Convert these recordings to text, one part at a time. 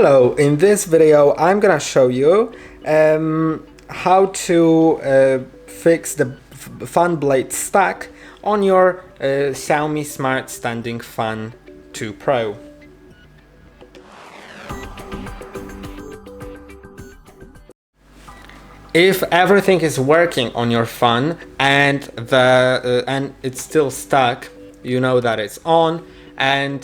Hello, in this video I'm gonna show you how to fix the fan blade stack on your XIAOMI Smart Standing Fan 2 Pro. If everything is working on your fan and it's still stuck, you know that it's on and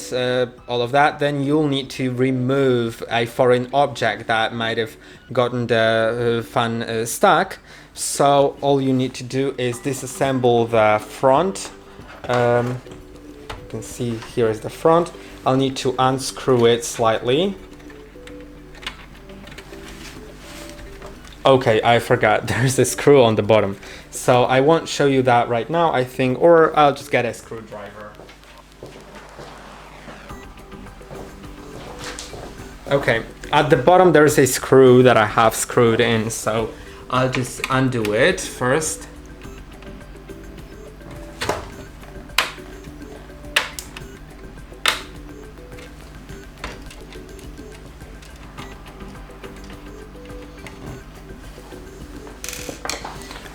all of that, then you'll need to remove a foreign object that might have gotten the fan stuck. So all you need to do is disassemble the front. You can see here is the front. I'll need to unscrew it slightly. Okay, I forgot, there's a screw on the bottom. So I won't show you that right now, I think, or I'll just get a screwdriver. Okay, at the bottom there's a screw that I have screwed in, so I'll just undo it first.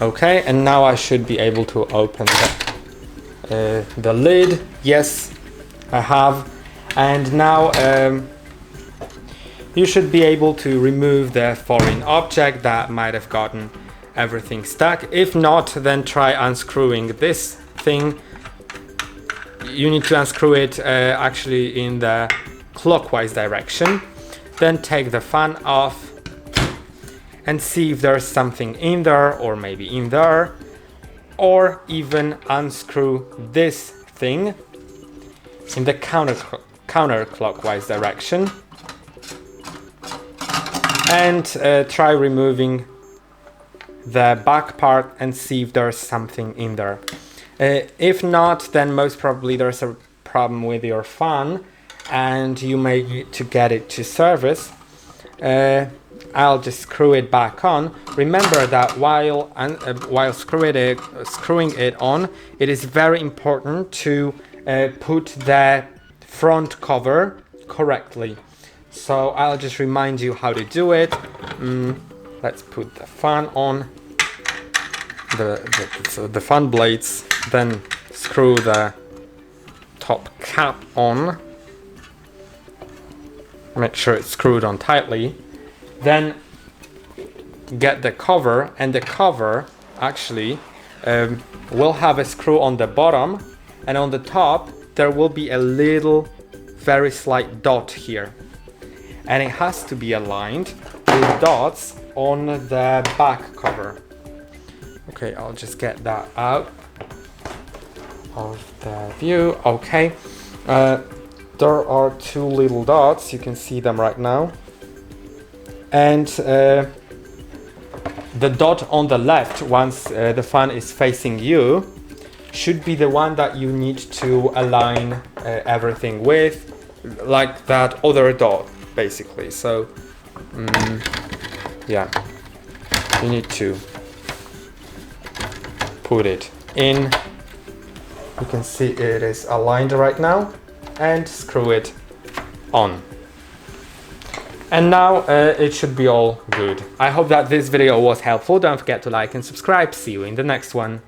Okay, and now I should be able to open the lid. Yes, I have. And now you should be able to remove the foreign object that might have gotten everything stuck. If not, then try unscrewing this thing. You need to unscrew it actually in the clockwise direction. Then take the fan off and see if there's something in there, or maybe in there, or even unscrew this thing in the counterclockwise direction and try removing the back part and see if there's something in there. If not, then most probably there's a problem with your fan and you may need to get it to service. I'll just screw it back on. Remember that while screwing it on, it is very important to put the front cover correctly. So I'll just remind you how to do it. Let's put the fan on, the fan blades, then screw the top cap on. Make sure it's screwed on tightly. Then get the cover, and the cover actually will have a screw on the bottom, and on the top there will be a little very slight dot here, and it has to be aligned with dots on the back cover. Okay, I'll just get that out of the view. Okay, there are two little dots, you can see them right now. And the dot on the left, once the fan is facing you, should be the one that you need to align everything with, like that other dot, basically. So, yeah, you need to put it in. You can see it is aligned right now, and screw it on. And now it should be all good. I hope that this video was helpful. Don't forget to like and subscribe. See you in the next one.